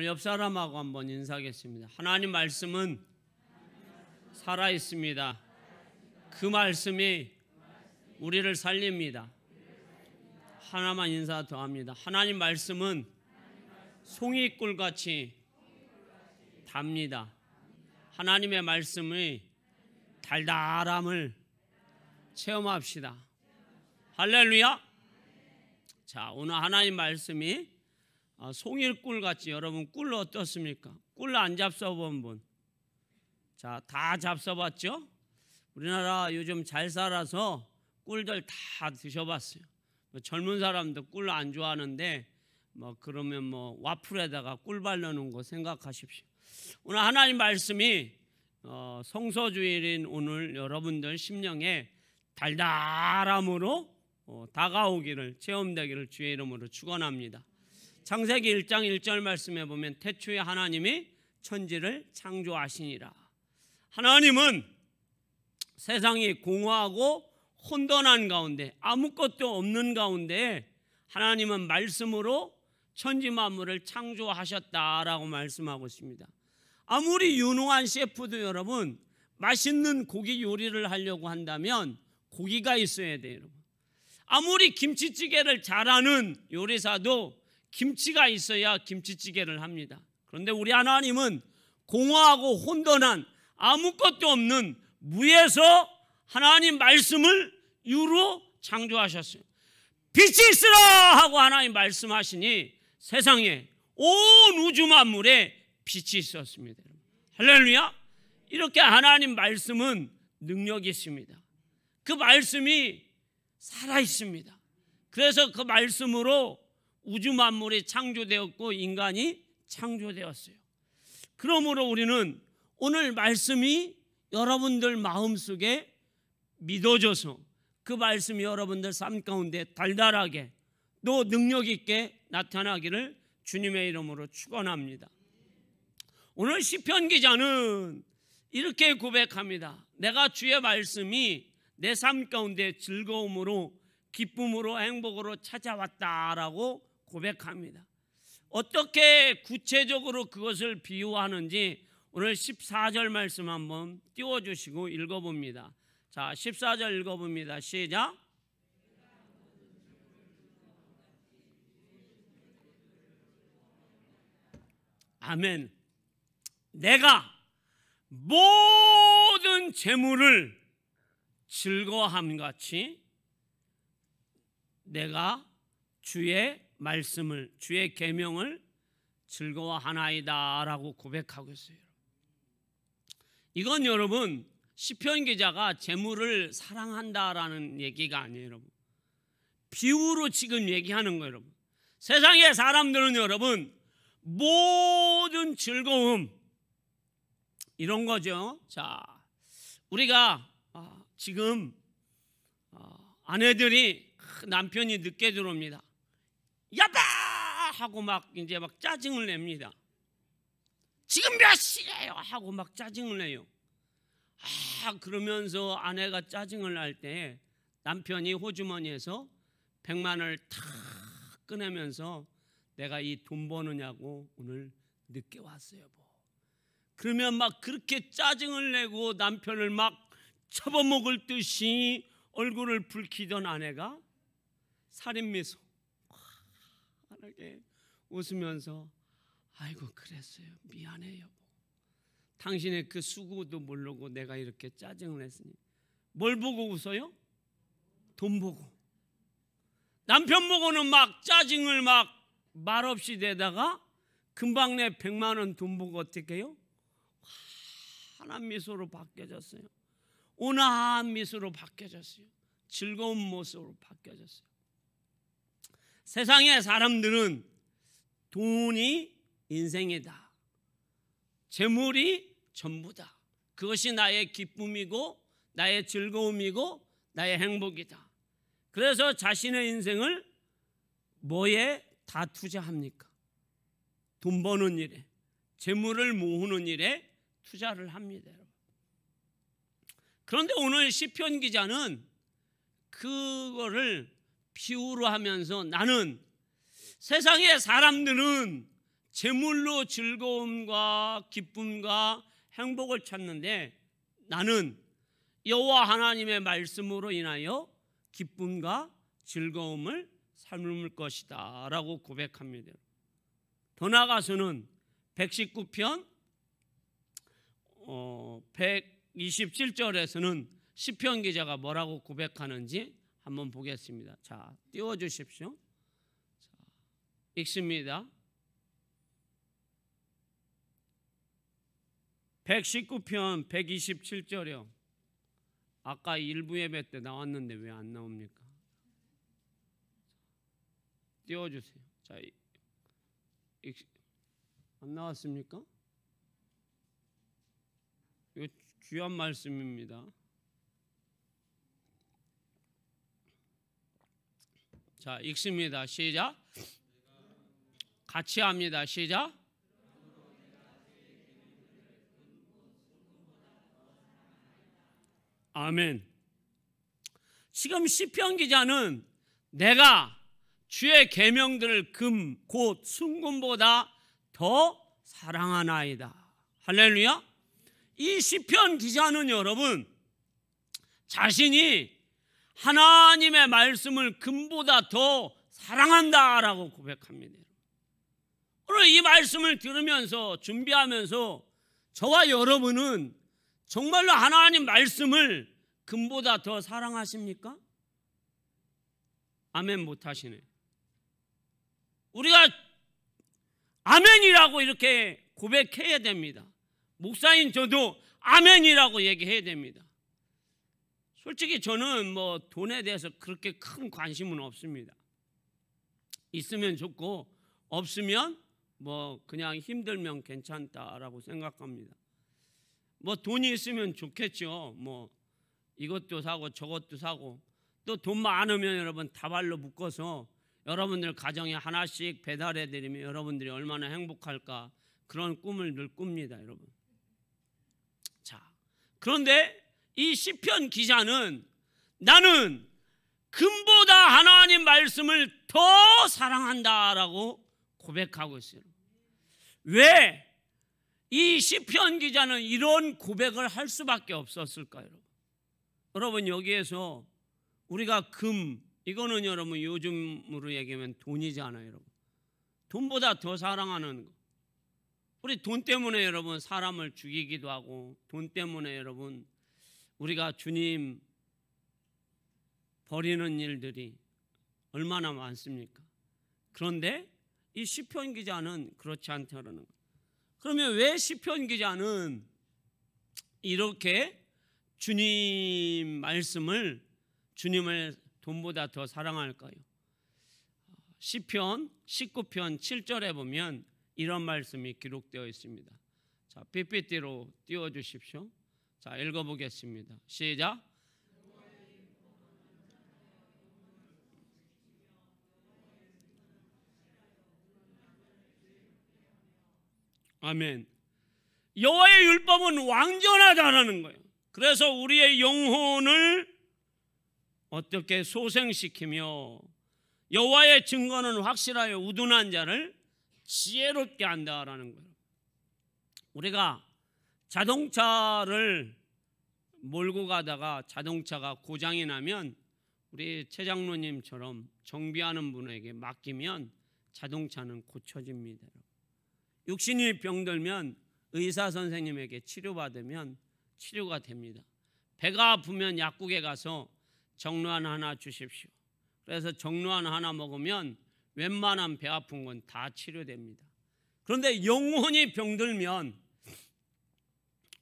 옆 사람하고 한번 인사하겠습니다. 하나님 말씀은 살아 있습니다. 그 말씀이 우리를 살립니다. 하나만 인사 더 합니다. 하나님 말씀은 송이꿀같이 답니다. 하나님의 말씀의 달달함을 체험합시다. 할렐루야. 자, 오늘 하나님 말씀이 송이꿀같이, 여러분 꿀 어떻습니까? 꿀 안 잡숴본 분? 자, 다 잡숴봤죠? 우리나라 요즘 잘 살아서 꿀들 다 드셔봤어요. 젊은 사람도 꿀 안 좋아하는데 그러면 와플에다가 꿀 바르는 거 생각하십시오. 오늘 하나님 말씀이 성서주일인 오늘 여러분들 심령에 달달함으로 다가오기를, 체험되기를 주의 이름으로 축원합니다. 창세기 1장 1절 말씀에 보면 태초에 하나님이 천지를 창조하시니라. 하나님은 세상이 공허하고 혼돈한 가운데, 아무것도 없는 가운데 하나님은 말씀으로 천지 만물을 창조하셨다라고 말씀하고 있습니다. 아무리 유능한 셰프도 여러분, 맛있는 고기 요리를 하려고 한다면 고기가 있어야 돼요. 여러분, 아무리 김치찌개를 잘하는 요리사도 김치가 있어야 김치찌개를 합니다. 그런데 우리 하나님은 공허하고 혼돈한 아무것도 없는 무에서 하나님 말씀을 유로 창조하셨어요. 빛이 있으라 하고 하나님 말씀하시니 세상에 온 우주 만물에 빛이 있었습니다. 할렐루야. 이렇게 하나님 말씀은 능력이 있습니다. 그 말씀이 살아 있습니다. 그래서 그 말씀으로 우주 만물이 창조되었고 인간이 창조되었어요. 그러므로 우리는 오늘 말씀이 여러분들 마음속에 믿어져서 그 말씀이 여러분들 삶 가운데 달달하게 또 능력 있게 나타나기를 주님의 이름으로 축원합니다. 오늘 시편 기자는 이렇게 고백합니다. 내가 주의 말씀이 내 삶 가운데 즐거움으로, 기쁨으로, 행복으로 찾아왔다라고 고백합니다. 어떻게 구체적으로 그것을 비유하는지 오늘 14절 말씀 한번 띄워주시고 읽어봅니다. 자, 14절 읽어봅니다. 시작. 아멘. 내가 모든 재물을 즐거워함같이 내가 주의 말씀을, 주의 계명을 즐거워하나이다 라고 고백하고 있어요. 이건 여러분 시편 기자가 재물을 사랑한다라는 얘기가 아니에요. 여러분, 비유로 지금 얘기하는 거예요. 여러분, 세상의 사람들은 여러분 모든 즐거움 이런 거죠. 자, 우리가 지금 아내들이 남편이 늦게 들어옵니다. 야다 하고 이제 짜증을 냅니다. 지금 몇 시래요 하고 짜증을 내요. 그러면서 아내가 짜증을 날 때 남편이 호주머니에서 100만 원을 탁 꺼내면서 내가 이 돈 버느냐고 오늘 늦게 왔어요. 그러면 그렇게 짜증을 내고 남편을 쳐버먹을 듯이 얼굴을 붉히던 아내가 살인미소 환하게 웃으면서 아이고 그랬어요. 미안해요. 당신의 그 수고도 모르고 내가 이렇게 짜증을 냈으니. 뭘 보고 웃어요? 돈 보고. 남편 보고는 짜증을 말없이 내다가 금방 내 100만 원 돈 보고 어떻게 해요? 환한 미소로 바뀌어졌어요. 온화한 미소로 바뀌어졌어요. 즐거운 모습으로 바뀌어졌어요. 세상의 사람들은 돈이 인생이다, 재물이 전부다, 그것이 나의 기쁨이고 나의 즐거움이고 나의 행복이다. 그래서 자신의 인생을 뭐에 다 투자합니까? 돈 버는 일에, 재물을 모으는 일에 투자를 합니다. 그런데 오늘 시편 기자는 그거를 비유로 하면서 나는 세상의 사람들은 재물로 즐거움과 기쁨과 행복을 찾는데 나는 여호와 하나님의 말씀으로 인하여 기쁨과 즐거움을 삶을 것이다 라고 고백합니다. 더 나아가서는 119편 127절에서는 시편 기자가 뭐라고 고백하는지 한번 보겠습니다. 자, 띄워주십시오. 자, 읽습니다. 119편 127절이요. 아까 일부 예배 때 나왔는데 왜 안 나옵니까? 띄워주세요. 자, 안 나왔습니까? 이거 귀한 말씀입니다. 자, 읽습니다. 시작. 같이 합니다. 시작. 아멘. 지금 시편 기자는 내가 주의 계명들을 금 곧 순금보다 더 사랑하나이다. 할렐루야. 이 시편 기자는 여러분 자신이 하나님의 말씀을 금보다 더 사랑한다라고 고백합니다. 오늘 이 말씀을 들으면서 준비하면서 저와 여러분은 정말로 하나님 말씀을 금보다 더 사랑하십니까? 아멘 못하시네. 우리가 아멘이라고 이렇게 고백해야 됩니다. 목사인 저도 아멘이라고 얘기해야 됩니다. 솔직히 저는 뭐 돈에 대해서 그렇게 큰 관심은 없습니다. 있으면 좋고 없으면 뭐 그냥 힘들면 괜찮다라고 생각합니다. 뭐 돈이 있으면 좋겠죠. 뭐 이것도 사고 저것도 사고 또 돈 많으면 여러분 다발로 묶어서 여러분들 가정에 하나씩 배달해 드리면 여러분들이 얼마나 행복할까 그런 꿈을 늘 꿉니다, 여러분. 자, 그런데 이 시편 기자는 나는 금보다 하나님 말씀을 더 사랑한다라고 고백하고 있어요. 왜 이 시편 기자는 이런 고백을 할 수밖에 없었을까요? 여러분 여기에서 우리가 금 이거는 여러분 요즘으로 얘기하면 돈이잖아요, 여러분. 돈보다 더 사랑하는 거. 우리 돈 때문에 여러분 사람을 죽이기도 하고 돈 때문에 여러분 우리가 주님 버리는 일들이 얼마나 많습니까? 그런데 이 시편 기자는 그렇지 않다는 거예요. 그러면 왜 시편 기자는 이렇게 주님 말씀을 주님을 돈보다 더 사랑할까요? 시편 19편 7절에 보면 이런 말씀이 기록되어 있습니다. 자, PPT로 띄워주십시오. 자, 읽어보겠습니다. 시작. 아멘. 여호와의 율법은 완전하다라는 거예요. 그래서 우리의 영혼을 어떻게 소생시키며 여호와의 증거는 확실하여 우둔한 자를 지혜롭게 한다라는 거예요. 우리가 자동차를 몰고 가다가 자동차가 고장이 나면 우리 최 장로님처럼 정비하는 분에게 맡기면 자동차는 고쳐집니다. 육신이 병들면 의사 선생님에게 치료받으면 치료가 됩니다. 배가 아프면 약국에 가서 정로환 하나 주십시오. 그래서 정로환 하나 먹으면 웬만한 배 아픈 건 다 치료됩니다. 그런데 영혼이 병들면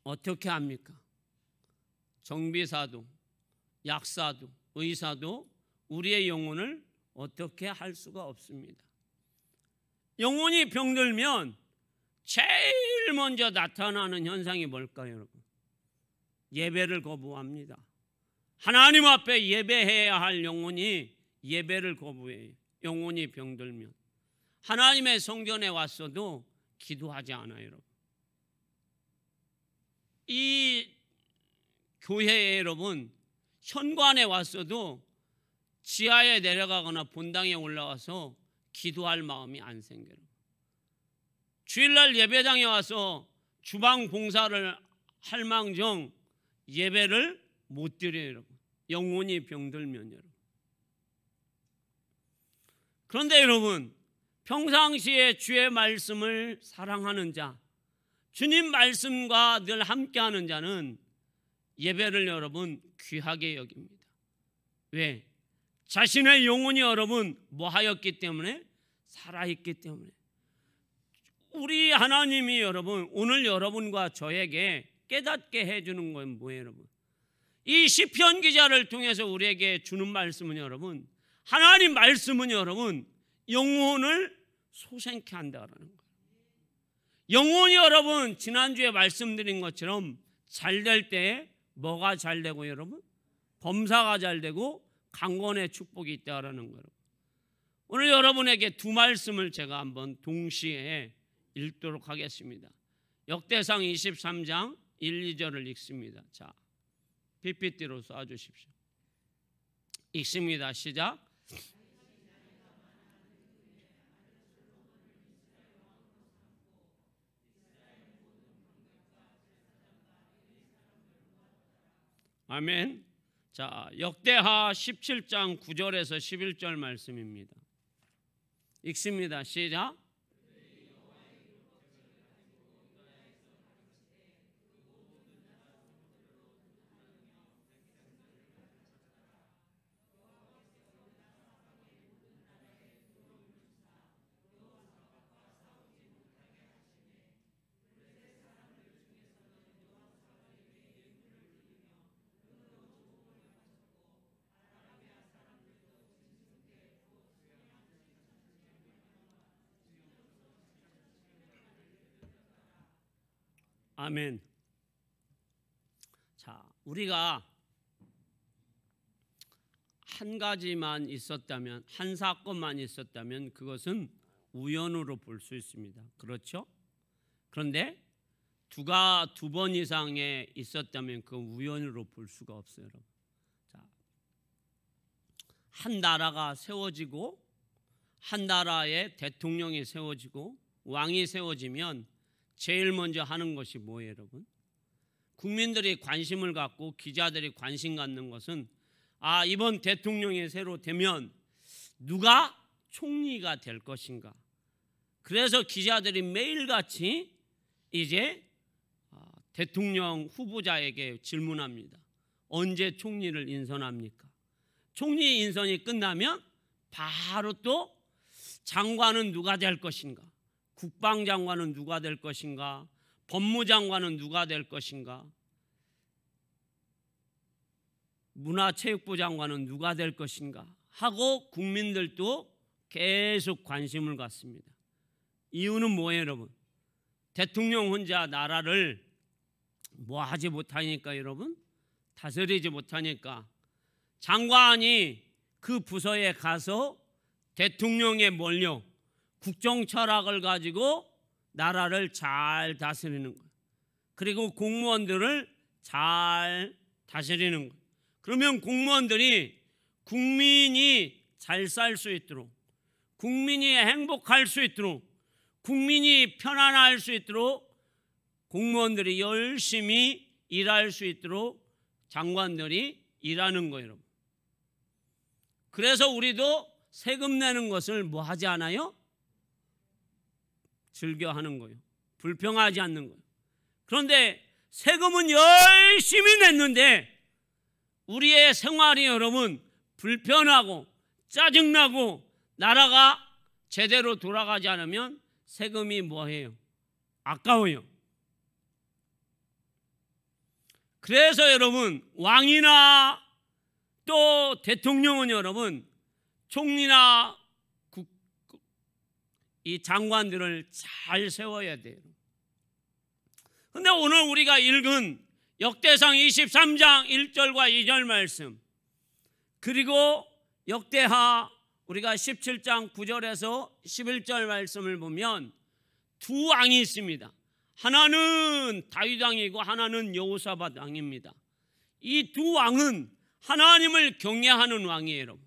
어떻게 합니까? 정비사도 약사도 의사도 우리의 영혼을 어떻게 할 수가 없습니다. 영혼이 병들면 제일 먼저 나타나는 현상이 뭘까요, 여러분? 예배를 거부합니다. 하나님 앞에 예배해야 할 영혼이 예배를 거부해요. 영혼이 병들면 하나님의 성전에 왔어도 기도하지 않아요, 여러분. 이 교회에 여러분 현관에 왔어도 지하에 내려가거나 본당에 올라와서 기도할 마음이 안 생겨요. 주일날 예배당에 와서 주방 봉사를 할 망정 예배를 못 드려요, 여러분. 영혼이 병들면 여러분. 그런데 여러분, 평상시에 주의 말씀을 사랑하는 자, 주님 말씀과 늘 함께하는 자는 예배를 여러분 귀하게 여깁니다. 왜? 자신의 영혼이 여러분 뭐하였기 때문에? 살아있기 때문에. 우리 하나님이 여러분 오늘 여러분과 저에게 깨닫게 해주는 건 뭐예요, 여러분? 이 시편 기자를 통해서 우리에게 주는 말씀은 여러분, 하나님 말씀은 여러분 영혼을 소생케 한다는 거예요. 영혼이 여러분 지난주에 말씀드린 것처럼 잘 될 때 뭐가 잘 되고 여러분? 범사가 잘 되고 강건의 축복이 있다라는 거예요. 오늘 여러분에게 두 말씀을 제가 한번 동시에 읽도록 하겠습니다. 역대상 23장 1, 2절을 읽습니다. 자, PPT로 쏴주십시오. 읽습니다. 시작. 아멘. 자, 역대하 17장 9절에서 11절 말씀입니다. 읽습니다. 시작. 아멘. 자, 우리가 한 가지만 있었다면, 한 사건만 있었다면 그것은 우연으로 볼 수 있습니다. 그렇죠? 그런데 두 번 이상에 있었다면 그 우연으로 볼 수가 없어요, 여러분. 자, 한 나라가 세워지고 한 나라의 대통령이 세워지고 왕이 세워지면 제일 먼저 하는 것이 뭐예요, 여러분? 국민들이 관심을 갖고 기자들이 관심 갖는 것은 이번 대통령이 새로 되면 누가 총리가 될 것인가. 그래서 기자들이 매일같이 이제 대통령 후보자에게 질문합니다. 언제 총리를 인선합니까? 총리 인선이 끝나면 바로 또 장관은 누가 될 것인가? 국방장관은 누가 될 것인가? 법무장관은 누가 될 것인가? 문화체육부 장관은 누가 될 것인가? 하고 국민들도 계속 관심을 갖습니다. 이유는 뭐예요, 여러분? 대통령 혼자 나라를 뭐 하지 못하니까, 여러분, 다스리지 못하니까 장관이 그 부서에 가서 대통령에 몰려 국정 철학을 가지고 나라를 잘 다스리는 거예요. 그리고 공무원들을 잘 다스리는 거예요. 그러면 공무원들이 국민이 잘 살 수 있도록, 국민이 행복할 수 있도록, 국민이 편안할 수 있도록 공무원들이 열심히 일할 수 있도록 장관들이 일하는 거예요, 여러분. 그래서 우리도 세금 내는 것을 뭐 하지 않아요? 즐겨하는 거예요. 불평하지 않는 거예요. 그런데 세금은 열심히 냈는데 우리의 생활이 여러분 불편하고 짜증나고 나라가 제대로 돌아가지 않으면 세금이 뭐해요? 아까워요. 그래서 여러분 왕이나 또 대통령은 여러분 총리나 이 장관들을 잘 세워야 돼요. 그런데 오늘 우리가 읽은 역대상 23장 1절과 2절 말씀, 그리고 역대하 우리가 17장 9절에서 11절 말씀을 보면 두 왕이 있습니다. 하나는 다윗 왕이고 하나는 여호사밧 왕입니다. 이 두 왕은 하나님을 경외하는 왕이에요, 여러분.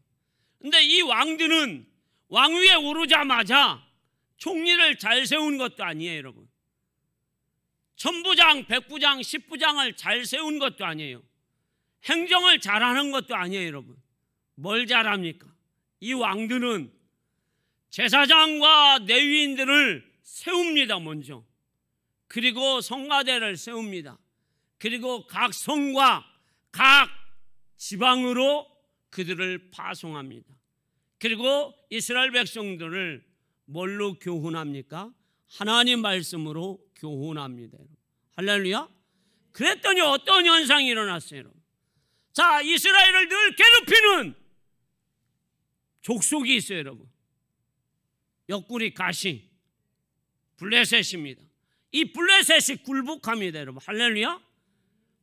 그런데 이 왕들은 왕위에 오르자마자 총리를 잘 세운 것도 아니에요, 여러분. 천부장, 백부장, 십부장을 잘 세운 것도 아니에요. 행정을 잘하는 것도 아니에요, 여러분. 뭘 잘합니까? 이 왕들은 제사장과 레위인들을 세웁니다, 먼저. 그리고 성가대를 세웁니다. 그리고 각 성과 각 지방으로 그들을 파송합니다. 그리고 이스라엘 백성들을 뭘로 교훈합니까? 하나님 말씀으로 교훈합니다. 할렐루야. 그랬더니 어떤 현상이 일어났어요, 여러분? 자, 이스라엘을 늘 괴롭히는 족속이 있어요, 여러분. 옆구리 가시 블레셋입니다. 이 블레셋이 굴복합니다, 여러분. 할렐루야.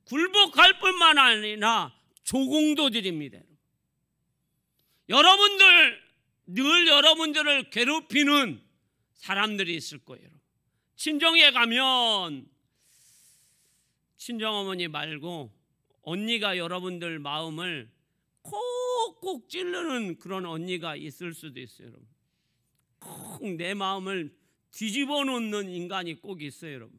굴복할 뿐만 아니라 조공도들입니다. 여러분들, 늘 여러분들을 괴롭히는 사람들이 있을 거예요. 친정에 가면 친정어머니 말고 언니가 여러분들 마음을 콕콕 찌르는 그런 언니가 있을 수도 있어요, 여러분. 콕 내 마음을 뒤집어 놓는 인간이 꼭 있어요, 여러분.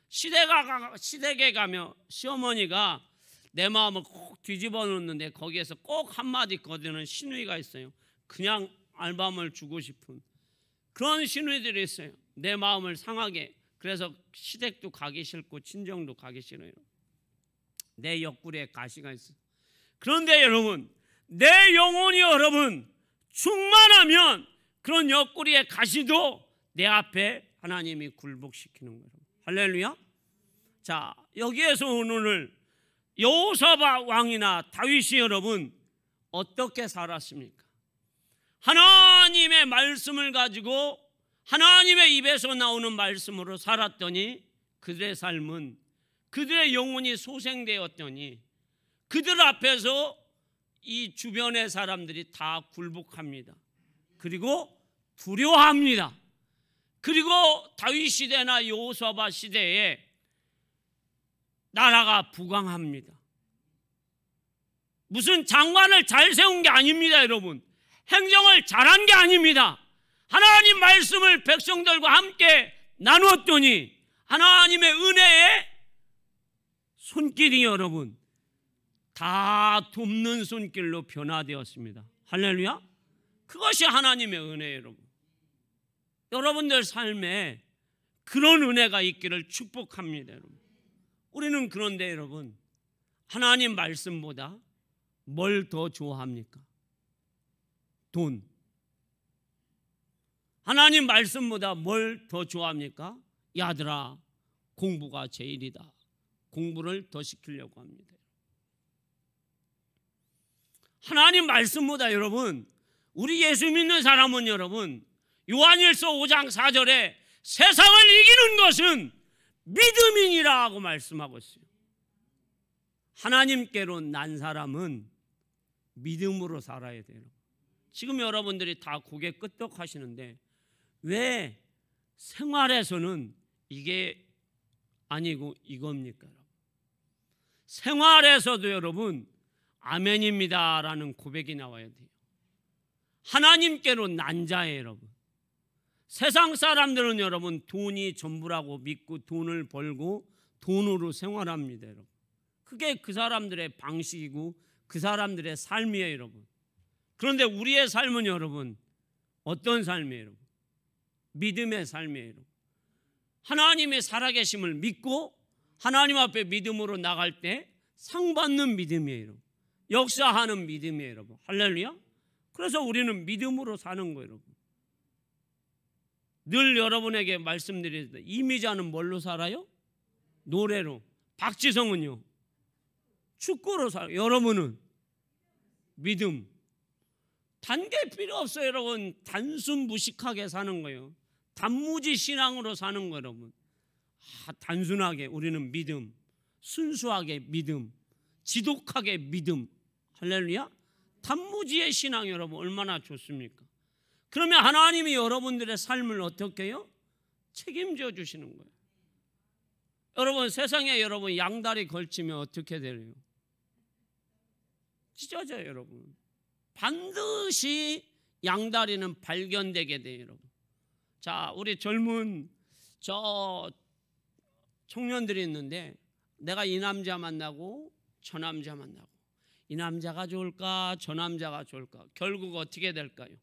시댁에 가면 시어머니가 내 마음을 콕 뒤집어 놓는데 거기에서 꼭 한마디 거드는 시누이가 있어요. 그냥 알밤을 주고 싶은 그런 시누이들이 있어요. 내 마음을 상하게. 그래서 시댁도 가기 싫고 친정도 가기 싫어요. 내 옆구리에 가시가 있어요. 그런데 여러분, 내 영혼이 여러분 충만하면 그런 옆구리에 가시도 내 앞에 하나님이 굴복시키는 거예요. 할렐루야. 자, 여기에서 오늘 여호사밧 왕이나 다윗이 여러분 어떻게 살았습니까? 하나님의 말씀을 가지고 하나님의 입에서 나오는 말씀으로 살았더니 그들의 삶은, 그들의 영혼이 소생되었더니 그들 앞에서 이 주변의 사람들이 다 굴복합니다. 그리고 두려워합니다. 그리고 다윗 시대나 여호사밧 시대에 나라가 부강합니다. 무슨 장관을 잘 세운 게 아닙니다, 여러분. 행정을 잘한 게 아닙니다. 하나님 말씀을 백성들과 함께 나누었더니 하나님의 은혜의 손길이 여러분 다 돕는 손길로 변화되었습니다. 할렐루야. 그것이 하나님의 은혜예요, 여러분. 여러분들 삶에 그런 은혜가 있기를 축복합니다, 여러분. 우리는 그런데 여러분, 하나님 말씀보다 뭘 더 좋아합니까? 돈. 하나님 말씀보다 뭘 더 좋아합니까? 야들아, 공부가 제일이다. 공부를 더 시키려고 합니다. 하나님 말씀보다 여러분, 우리 예수 믿는 사람은 여러분, 요한일서 5장 4절에 세상을 이기는 것은 믿음이니라고 말씀하고 있어요. 하나님께로 난 사람은 믿음으로 살아야 돼요. 지금 여러분들이 다 고개 끄덕하시는데 왜 생활에서는 이게 아니고 이겁니까? 생활에서도 여러분 아멘입니다라는 고백이 나와야 돼요. 하나님께로 난 자예요, 여러분. 세상 사람들은 여러분 돈이 전부라고 믿고 돈을 벌고 돈으로 생활합니다, 여러분. 그게 그 사람들의 방식이고 그 사람들의 삶이에요, 여러분. 그런데 우리의 삶은 여러분 어떤 삶이에요, 여러분? 믿음의 삶이에요, 여러분. 하나님의 살아계심을 믿고 하나님 앞에 믿음으로 나갈 때 상받는 믿음이에요, 여러분. 역사하는 믿음이에요, 여러분. 할렐루야. 그래서 우리는 믿음으로 사는 거예요, 여러분. 늘 여러분에게 말씀드리는데 이미자는 뭘로 살아요? 노래로. 박지성은요? 축구로 살아요. 여러분은 믿음. 단계 필요 없어요, 여러분. 단순 무식하게 사는 거예요. 단무지 신앙으로 사는 거예요, 여러분. 단순하게 우리는 믿음, 순수하게 믿음, 지독하게 믿음. 할렐루야. 단무지의 신앙 여러분 얼마나 좋습니까? 그러면 하나님이 여러분들의 삶을 어떻게 해요? 책임져 주시는 거예요. 여러분 세상에 여러분 양다리 걸치면 어떻게 돼요? 찢어져요, 여러분. 반드시 양다리는 발견되게 돼요, 여러분. 자, 우리 젊은 저 청년들이 있는데 내가 이 남자 만나고 저 남자 만나고 이 남자가 좋을까 저 남자가 좋을까? 결국 어떻게 될까요?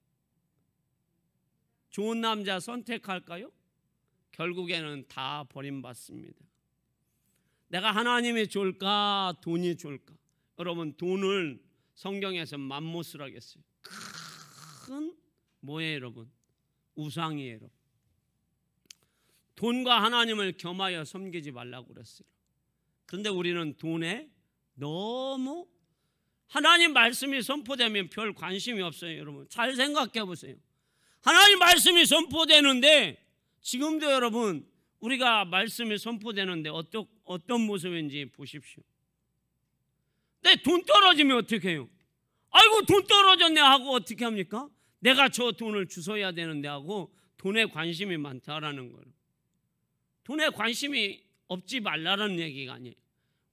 좋은 남자 선택할까요? 결국에는 다 버림받습니다. 내가 하나님이 좋을까 돈이 좋을까? 여러분, 돈을 성경에서 맘못을 하겠어요. 큰 뭐예요 여러분? 우상이에요 여러분. 돈과 하나님을 겸하여 섬기지 말라고 그랬어요. 그런데 우리는 돈에 너무 하나님 말씀이 선포되면 별 관심이 없어요. 여러분 잘 생각해 보세요. 하나님 말씀이 선포되는데 지금도 여러분 우리가 말씀이 선포되는데 어떤 모습인지 보십시오. 내 돈 떨어지면 어떻게 해요? 아이고 돈 떨어졌네 하고 어떻게 합니까? 내가 저 돈을 주워야 되는데 하고 돈에 관심이 많다라는 거예요. 돈에 관심이 없지 말라는 얘기가 아니에요.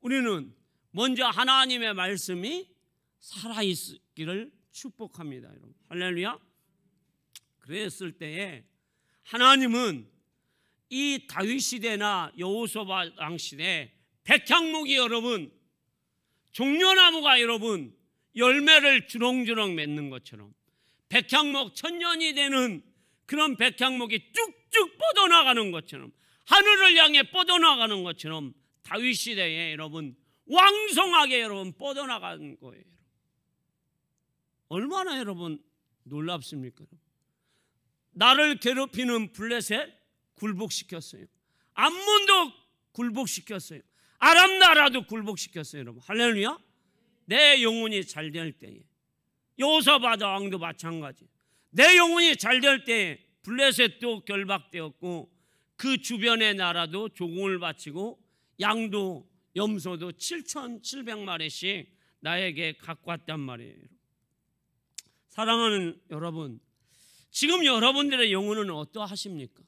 우리는 먼저 하나님의 말씀이 살아있기를 축복합니다. 여러분 할렐루야. 그랬을 때에 하나님은 이 다윗 시대나 여호수아 왕 시대 백향목이 여러분 종려나무가 여러분 열매를 주렁주렁 맺는 것처럼 백향목 천년이 되는 그런 백향목이 쭉쭉 뻗어나가는 것처럼 하늘을 향해 뻗어나가는 것처럼 다윗 시대에 여러분 왕성하게 여러분 뻗어나간 거예요. 얼마나 여러분 놀랍습니까? 나를 괴롭히는 블레셋 굴복시켰어요. 암몬도 굴복시켰어요. 아람 나라도 굴복시켰어요. 여러분 할렐루야. 내 영혼이 잘 될 때에 여호사밧 왕도 마찬가지. 내 영혼이 잘 될 때에 블레셋도 결박되었고 그 주변의 나라도 조공을 바치고 양도 염소도 7,700마리씩 나에게 갖고 왔단 말이에요. 사랑하는 여러분, 지금 여러분들의 영혼은 어떠하십니까?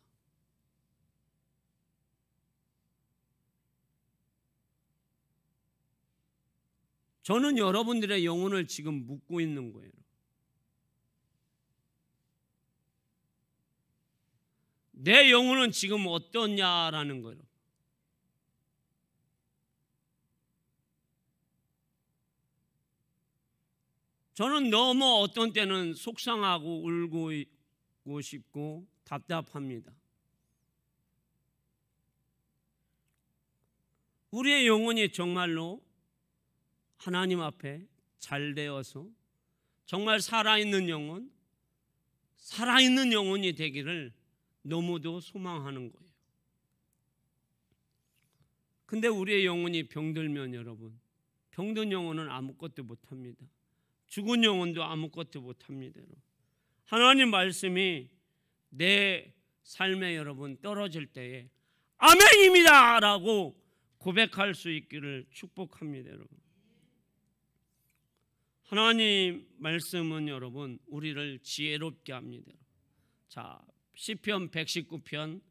저는 여러분들의 영혼을 지금 묻고 있는 거예요. 내 영혼은 지금 어떠냐라는 거예요. 저는 너무 어떤 때는 속상하고 울고 싶고 답답합니다. 우리의 영혼이 정말로 하나님 앞에 잘 되어서 정말 살아있는 영혼이 되기를 너무도 소망하는 거예요. 근데 우리의 영혼이 병들면 여러분, 병든 영혼은 아무것도 못합니다. 죽은 영혼도 아무것도 못합니다. 하나님 말씀이 내 삶에 여러분 떨어질 때에 아멘입니다 라고 고백할 수 있기를 축복합니다. 여러분 하나님 말씀은 여러분 우리를 지혜롭게 합니다. 자, 시편 119편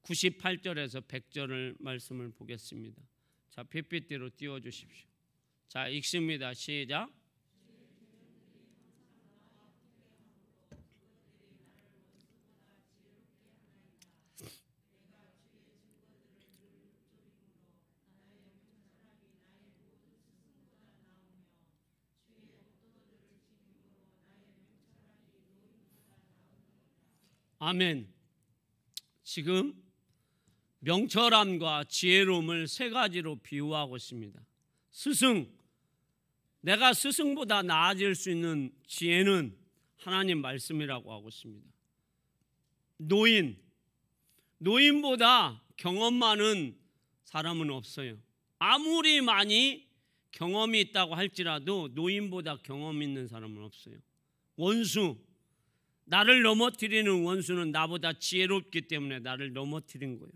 98절에서 100절을 말씀을 보겠습니다. 자, PPT로 띄워주십시오. 자, 읽습니다. 시작. 아멘. 지금 명철함과 지혜로움을 세 가지로 비유하고 있습니다. 스승, 내가 스승보다 나아질 수 있는 지혜는 하나님 말씀이라고 하고 있습니다. 노인보다 경험 많은 사람은 없어요. 아무리 많이 경험이 있다고 할지라도 노인보다 경험 있는 사람은 없어요. 원수, 나를 넘어뜨리는 원수는 나보다 지혜롭기 때문에 나를 넘어뜨린 거예요.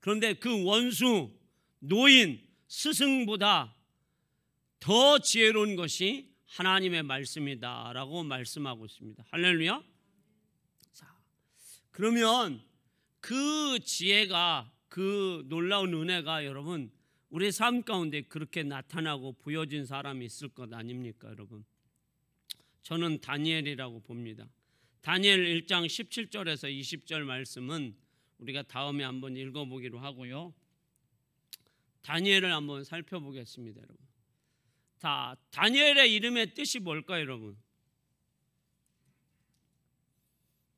그런데 그 원수, 노인, 스승보다 더 지혜로운 것이 하나님의 말씀이다라고 말씀하고 있습니다. 할렐루야. 자, 그러면 그 지혜가, 그 놀라운 은혜가 여러분 우리 삶 가운데 그렇게 나타나고 보여진 사람이 있을 것 아닙니까 여러분? 저는 다니엘이라고 봅니다. 다니엘 1장 17절에서 20절 말씀은 우리가 다음에 한번 읽어보기로 하고요. 다니엘을 한번 살펴보겠습니다, 여러분. 다니엘의 이름의 뜻이 뭘까요, 여러분?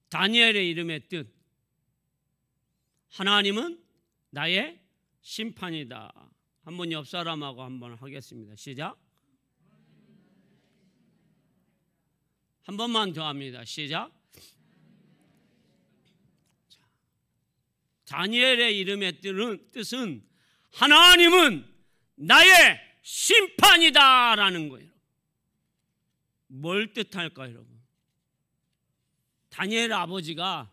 다니엘의 이름의 뜻. 하나님은 나의 심판이다. 한번 옆 사람하고 한번 하겠습니다. 시작. 한 번만 더 합니다. 시작. 다니엘의 이름의 뜻은 하나님은 나의 심판이다라는 거예요. 뭘 뜻할까요, 여러분? 다니엘 아버지가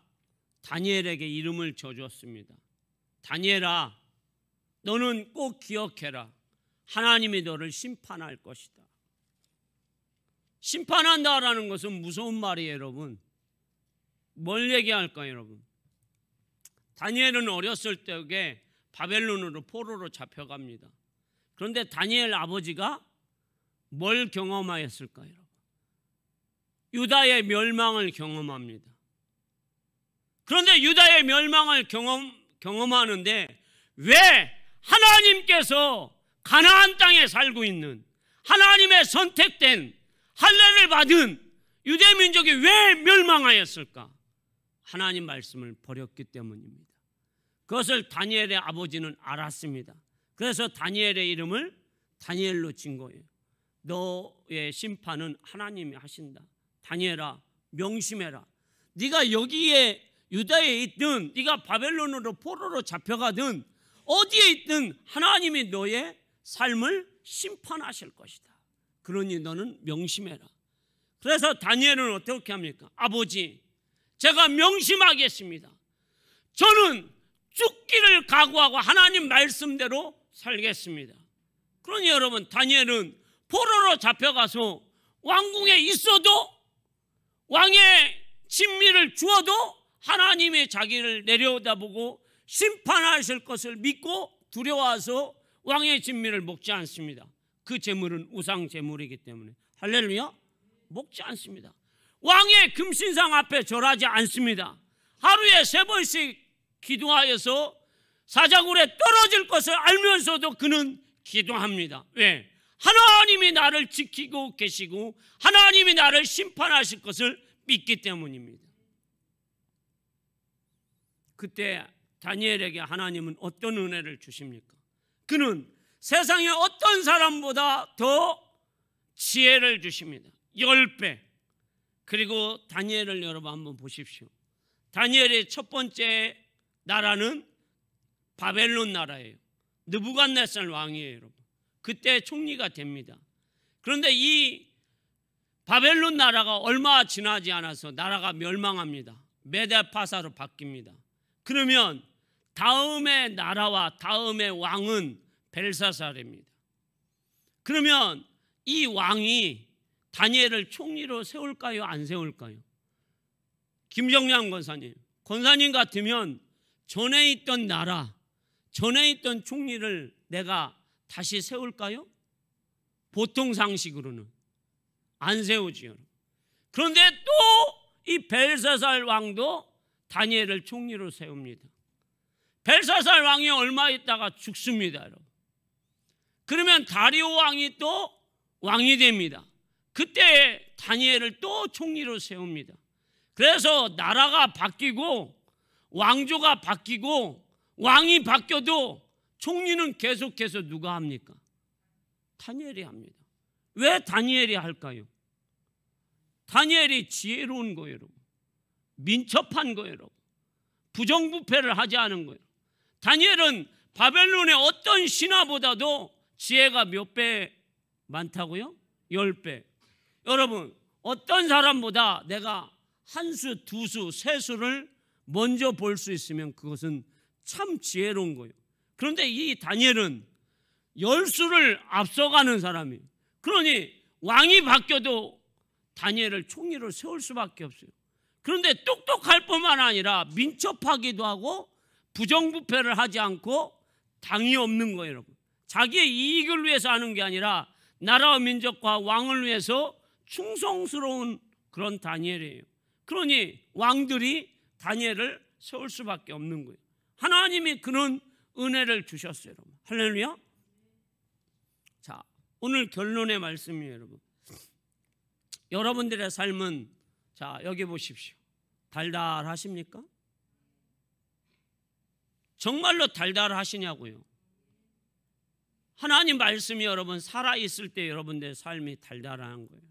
다니엘에게 이름을 줘줬습니다. 다니엘아, 너는 꼭 기억해라. 하나님이 너를 심판할 것이다. 심판한다라는 것은 무서운 말이에요, 여러분. 뭘 얘기할까요, 여러분? 다니엘은 어렸을 때에 바벨론으로 포로로 잡혀갑니다. 그런데 다니엘 아버지가 뭘 경험하였을까요, 여러분? 유다의 멸망을 경험합니다. 그런데 유다의 멸망을 경험하는데 왜 하나님께서 가나안 땅에 살고 있는 하나님의 선택된 할례를 받은 유대 민족이 왜 멸망하였을까? 하나님 말씀을 버렸기 때문입니다. 그것을 다니엘의 아버지는 알았습니다. 그래서 다니엘의 이름을 다니엘로 진 거예요. 너의 심판은 하나님이 하신다. 다니엘아, 명심해라. 네가 여기에 유다에 있든 네가 바벨론으로 포로로 잡혀가든 어디에 있든 하나님이 너의 삶을 심판하실 것이다. 그러니 너는 명심해라. 그래서 다니엘은 어떻게 합니까? 아버지, 제가 명심하겠습니다. 저는 죽기를 각오하고 하나님 말씀대로 살겠습니다. 그러니 여러분, 다니엘은 포로로 잡혀가서 왕궁에 있어도 왕의 진미를 주어도 하나님이 자기를 내려다보고 심판하실 것을 믿고 두려워서 왕의 진미를 먹지 않습니다. 그 재물은 우상 재물이기 때문에. 할렐루야. 먹지 않습니다. 왕의 금신상 앞에 절하지 않습니다. 하루에 3번씩 기도하여서 사자굴에 떨어질 것을 알면서도 그는 기도합니다. 왜? 하나님이 나를 지키고 계시고 하나님이 나를 심판하실 것을 믿기 때문입니다. 그때 다니엘에게 하나님은 어떤 은혜를 주십니까? 그는 세상의 어떤 사람보다 더 지혜를 주십니다. 10배. 그리고 다니엘을 여러분 한번 보십시오. 다니엘의 첫 번째 나라는 바벨론 나라예요. 느부갓네살 왕이에요, 여러분. 그때 총리가 됩니다. 그런데 이 바벨론 나라가 얼마 지나지 않아서 나라가 멸망합니다. 메데파사로 바뀝니다. 그러면 다음의 나라와 다음의 왕은 벨사살입니다. 그러면 이 왕이 다니엘을 총리로 세울까요? 안 세울까요? 김정량 권사님 같으면 전에 있던 나라, 전에 있던 총리를 내가 다시 세울까요? 보통 상식으로는 안 세우지요. 그런데 또 이 벨사살 왕도 다니엘을 총리로 세웁니다. 벨사살 왕이 얼마 있다가 죽습니다, 여러분. 그러면 다리오 왕이 또 왕이 됩니다. 그때 다니엘을 또 총리로 세웁니다. 그래서 나라가 바뀌고 왕조가 바뀌고 왕이 바뀌어도 총리는 계속해서 누가 합니까? 다니엘이 합니다. 왜 다니엘이 할까요? 다니엘이 지혜로운 거예요, 여러분. 민첩한 거예요, 여러분. 부정부패를 하지 않은 거예요. 다니엘은 바벨론의 어떤 신하보다도 지혜가 몇 배 많다고요? 10배. 여러분, 어떤 사람보다 내가 한 수, 두 수, 세 수를 먼저 볼 수 있으면 그것은 참 지혜로운 거예요. 그런데 이 다니엘은 10수를 앞서가는 사람이에요. 그러니 왕이 바뀌어도 다니엘을 총리로 세울 수밖에 없어요. 그런데 똑똑할 뿐만 아니라 민첩하기도 하고 부정부패를 하지 않고 당이 없는 거예요, 여러분. 자기의 이익을 위해서 하는 게 아니라 나라와 민족과 왕을 위해서 충성스러운 그런 다니엘이에요. 그러니 왕들이 다니엘을 세울 수밖에 없는 거예요. 하나님이 그런 은혜를 주셨어요, 여러분. 할렐루야. 자, 오늘 결론의 말씀이에요, 여러분. 여러분들의 삶은, 자, 여기 보십시오. 달달하십니까? 정말로 달달하시냐고요. 하나님 말씀이 여러분 살아있을 때 여러분들의 삶이 달달한 거예요.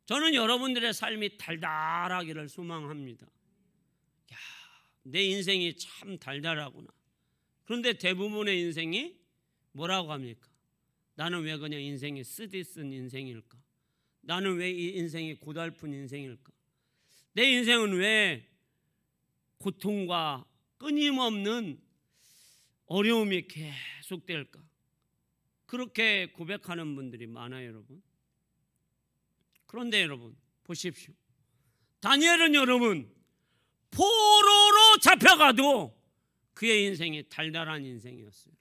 저는 여러분들의 삶이 달달하기를 소망합니다. 야, 내 인생이 참 달달하구나. 그런데 대부분의 인생이 뭐라고 합니까? 나는 왜 그냥 인생이 쓰디쓴 인생일까? 나는 왜 이 인생이 고달픈 인생일까? 내 인생은 왜 고통과 끊임없는 어려움이 계속될까? 그렇게 고백하는 분들이 많아요, 여러분. 그런데 여러분 보십시오. 다니엘은 여러분 포로로 잡혀가도 그의 인생이 달달한 인생이었어요.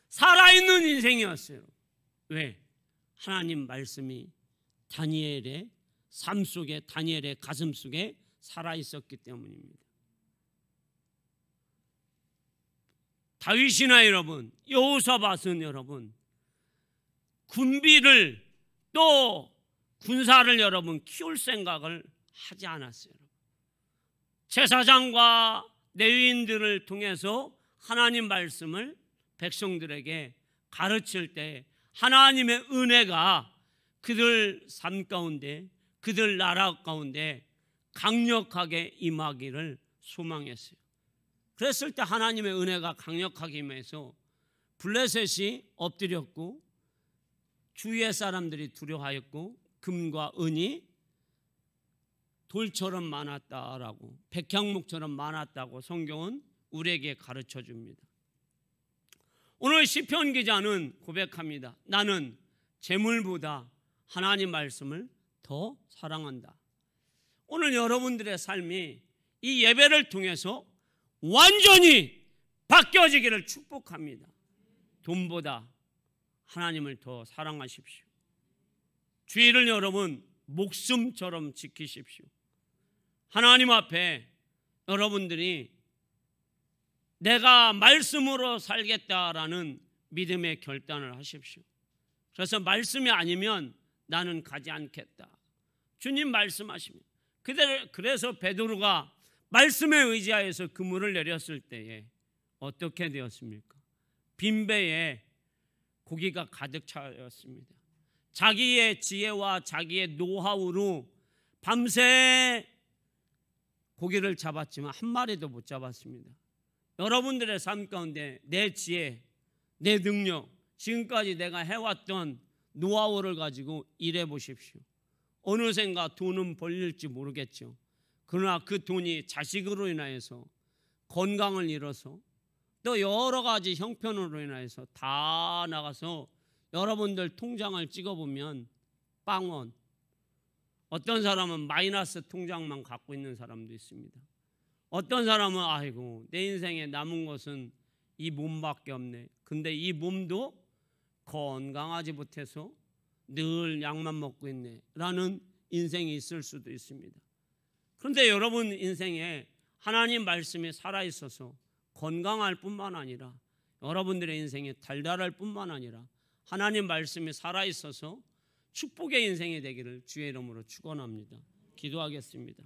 살아있는 인생이었어요. 왜? 하나님 말씀이 다니엘의 삶 속에, 다니엘의 가슴 속에 살아있었기 때문입니다. 다윗이나 여러분, 여호사밧은 여러분 군비를 또 군사를 여러분 키울 생각을 하지 않았어요. 제사장과 레위인들을 통해서 하나님 말씀을 백성들에게 가르칠 때 하나님의 은혜가 그들 삶 가운데, 그들 나라 가운데 강력하게 임하기를 소망했어요. 그랬을 때 하나님의 은혜가 강력하게 임해서 블레셋이 엎드렸고 주위의 사람들이 두려워하였고 금과 은이 돌처럼 많았다라고, 백향목처럼 많았다고 성경은 우리에게 가르쳐 줍니다. 오늘 시편 기자는 고백합니다. 나는 재물보다 하나님 말씀을 더 사랑한다. 오늘 여러분들의 삶이 이 예배를 통해서 완전히 바뀌어지기를 축복합니다. 돈보다 하나님을 더 사랑하십시오. 주의를 여러분 목숨처럼 지키십시오. 하나님 앞에 여러분들이 내가 말씀으로 살겠다라는 믿음의 결단을 하십시오. 그래서 말씀이 아니면 나는 가지 않겠다. 주님 말씀하십니다. 그래서 베드로가 말씀에 의지하여서 그물을 내렸을 때에 어떻게 되었습니까? 빈배에 고기가 가득 차였습니다. 자기의 지혜와 자기의 노하우로 밤새 고기를 잡았지만 한 마리도 못 잡았습니다. 여러분들의 삶 가운데 내 지혜, 내 능력, 지금까지 내가 해왔던 노하우를 가지고 일해 보십시오. 어느샌가 돈은 벌릴지 모르겠죠. 그러나 그 돈이 자식으로 인하여서 건강을 잃어서 또 여러 가지 형편으로 인하여서 다 나가서 여러분들 통장을 찍어보면 빵원, 어떤 사람은 마이너스 통장만 갖고 있는 사람도 있습니다. 어떤 사람은 아이고 내 인생에 남은 것은 이 몸밖에 없네. 근데 이 몸도 건강하지 못해서 늘 약만 먹고 있네 라는 인생이 있을 수도 있습니다. 그런데 여러분 인생에 하나님 말씀이 살아있어서 건강할 뿐만 아니라 여러분들의 인생에 달달할 뿐만 아니라 하나님 말씀이 살아있어서 축복의 인생이 되기를 주의 이름으로 축원합니다. 기도하겠습니다.